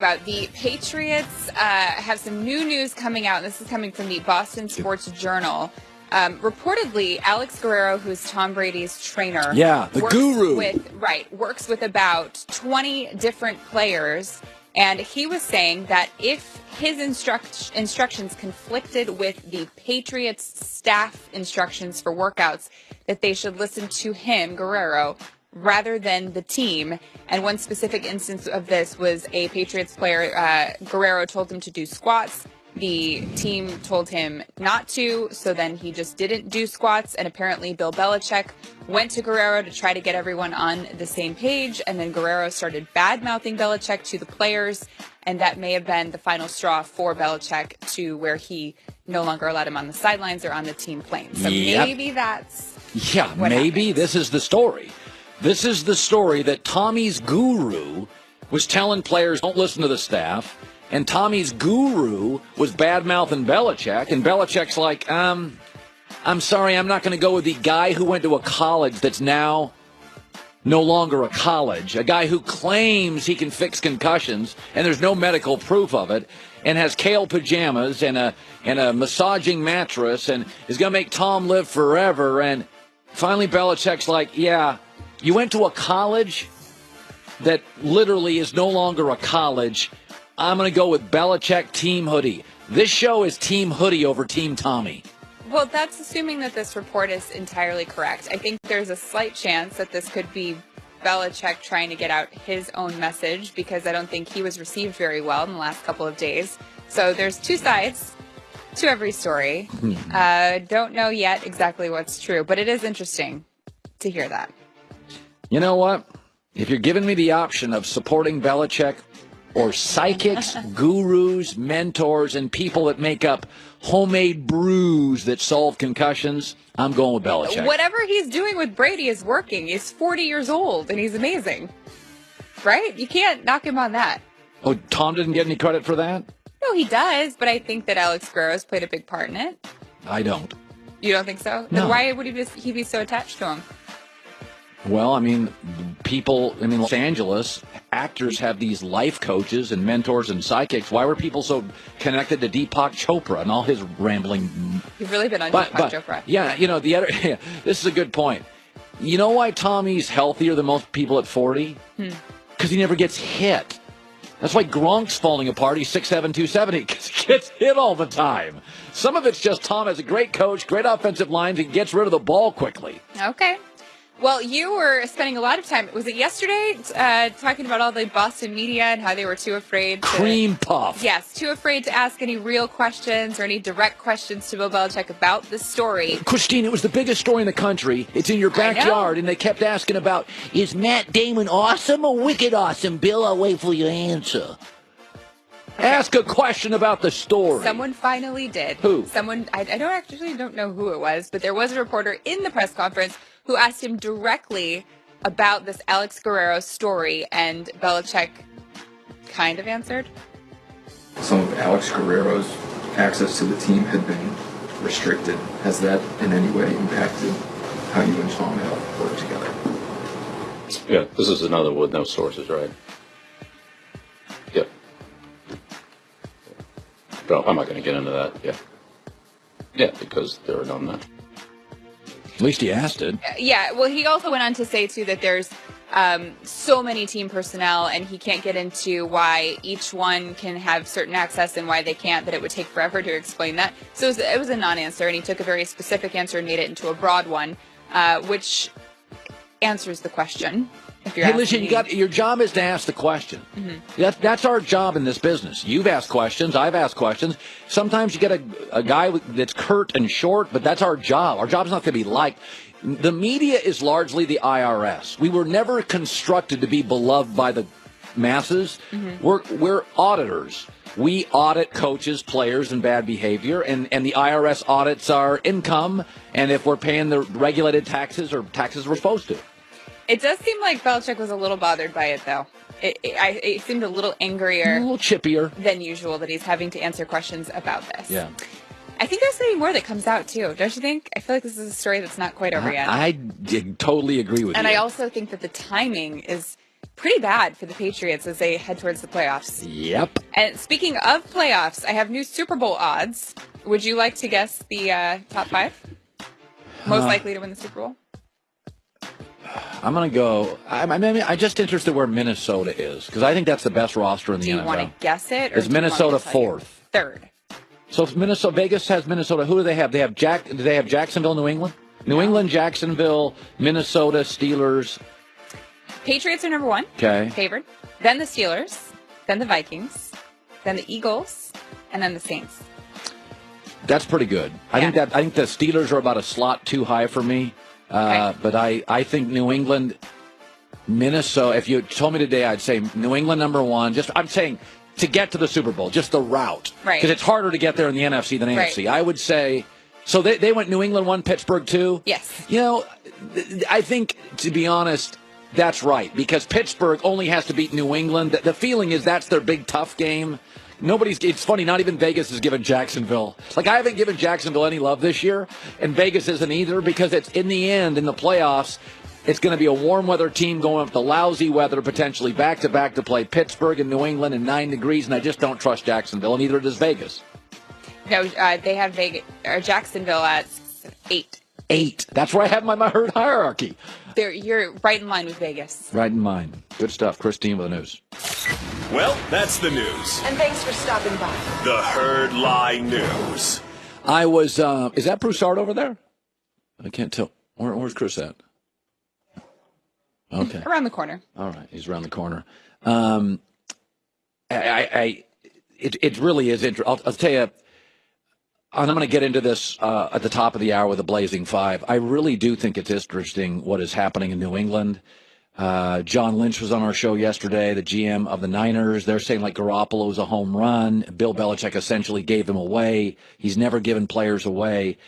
about. The Patriots have some new news coming out, and this is coming from the Boston Sports Journal. Reportedly, Alex Guerrero, who's Tom Brady's trainer, guru, works with about 20 different players, and he was saying that if his instructions conflicted with the Patriots staff instructions for workouts, that they should listen to him, Guerrero, rather than the team. And one specific instance of this was a Patriots player, Guerrero told him to do squats. The team told him not to, so then he just didn't do squats. And apparently Bill Belichick went to Guerrero to try to get everyone on the same page. And then Guerrero started bad-mouthing Belichick to the players. And that may have been the final straw for Belichick to where he no longer allowed him on the sidelines or on the team plane. So maybe that's what happened. This is the story. This is the story that Tommy's guru was telling players, don't listen to the staff. And Tommy's guru was bad-mouthing Belichick. And Belichick's like, I'm sorry, I'm not going to go with the guy who went to a college that's now no longer a college. A guy who claims he can fix concussions, and there's no medical proof of it, and has kale pajamas and a massaging mattress, and is going to make Tom live forever. And finally Belichick's like, yeah, you went to a college that literally is no longer a college. I'm going to go with Belichick Team Hoodie. This show is Team Hoodie over Team Tommy. Well, that's assuming that this report is entirely correct. I think there's a slight chance that this could be Belichick trying to get out his own message, because I don't think he was received very well in the last couple of days. So there's two sides to every story. Don't know yet exactly what's true, but it is interesting to hear that. You know what? If you're giving me the option of supporting Belichick or psychics, gurus, mentors, and people that make up homemade brews that solve concussions, I'm going with Belichick. Whatever he's doing with Brady is working. He's 40 years old, and he's amazing. Right? You can't knock him on that. Oh, Tom didn't get any credit for that? No, he does, but I think that Alex Guerrero's played a big part in it. I don't. You don't think so? No. Then why would he be so attached to him? Well, I mean, Los Angeles, actors have these life coaches and mentors and psychics. Why were people so connected to Deepak Chopra and all his rambling? You've really been on Deepak Chopra. Yeah, this is a good point. You know why Tommy's healthier than most people at 40? Because he never gets hit. That's why Gronk's falling apart. He's 6'7", 270, because he gets hit all the time. Some of it's just Tom has a great coach, great offensive lines, and gets rid of the ball quickly. Okay. Well, you were spending a lot of time, was it yesterday, talking about all the Boston media and how they were too afraid to... Cream puff. Yes, too afraid to ask any real questions or any direct questions to Bill Belichick about the story. Christine, it was the biggest story in the country. It's in your backyard, and they kept asking about, is Matt Damon awesome or wicked awesome? Bill, I'll wait for your answer. Okay. Ask a question about the story. Someone finally did. Who? Someone, I don't know who it was, but there was a reporter in the press conference who asked him directly about this Alex Guerrero story, and Belichick kind of answered. Some of Alex Guerrero's access to the team had been restricted. Has that in any way impacted how you and Tom have worked together? Yeah, this is another with no sources, right? Yep. But I'm not going to get into that. Yeah, because there are none. At least he asked it. Yeah, well, he also went on to say, too, that there's so many team personnel, and he can't get into why each one can have certain access and why they can't, that it would take forever to explain that. So it was a non-answer, and he took a very specific answer and made it into a broad one, which answers the question. Hey, listen, your job is to ask the question. Mm-hmm. That's our job in this business. You've asked questions. I've asked questions. Sometimes you get a guy that's curt and short, but that's our job. Our job's not going to be liked. The media is largely the IRS. We were never constructed to be beloved by the masses. Mm-hmm. We're auditors. We audit coaches, players, and bad behavior, and the IRS audits our income, and if we're paying the regulated taxes or taxes we're supposed to. It does seem like Belichick was a little bothered by it, though. It seemed a little angrier. A little chippier. Than usual that he's having to answer questions about this. Yeah. I think there's something more that comes out, too. Don't you think? I feel like this is a story that's not quite over yet. I totally agree with you. And I also think that the timing is pretty bad for the Patriots as they head towards the playoffs. Yep. And speaking of playoffs, I have new Super Bowl odds. Would you like to guess the top 5? Most likely to win the Super Bowl? I'm going to go. I'm just interested where Minnesota is because I think that's the best roster in the NFL. Do you want to guess it? Or is Minnesota 4th? 3rd. So if Vegas has Minnesota. Who do they have? They have Do they have Jacksonville, New England? New England, Jacksonville, Minnesota, Steelers. Patriots are number 1. Okay. Favored. Then the Steelers. Then the Vikings. Then the Eagles. And then the Saints. That's pretty good. I think the Steelers are about a slot too high for me. Okay. But I think New England, Minnesota. If you told me today, I'd say New England number 1. I'm saying to get to the Super Bowl, just the route, right? Because it's harder to get there in the NFC than AFC. I would say. So they went New England 1, Pittsburgh 2. Yes. You know, I think to be honest, that's right because Pittsburgh only has to beat New England. The feeling is that's their big tough game. It's funny, not even Vegas has given Jacksonville. Like, I haven't given Jacksonville any love this year, and Vegas isn't either, because it's in the end, in the playoffs, it's going to be a warm weather team going up to lousy weather, potentially back-to-back to play Pittsburgh and New England in 9 degrees, and I just don't trust Jacksonville, and neither does Vegas. No, they have Jacksonville at 8. 8. That's where I have my herd hierarchy. You're right in line with Vegas. Right in line. Good stuff. Christine with the news. Well, that's the news. And thanks for stopping by. The Herd Lie News. I was, is that Broussard over there? I can't tell. Where's Chris at? Okay. Around the corner. All right. He's around the corner. It really is interesting. I'll tell you, and I'm going to get into this at the top of the hour with the Blazing Five. I really do think it's interesting what is happening in New England. John Lynch was on our show yesterday, the GM of the Niners. They're saying like Garoppolo's a home run. Bill Belichick essentially gave him away. He's never given players away.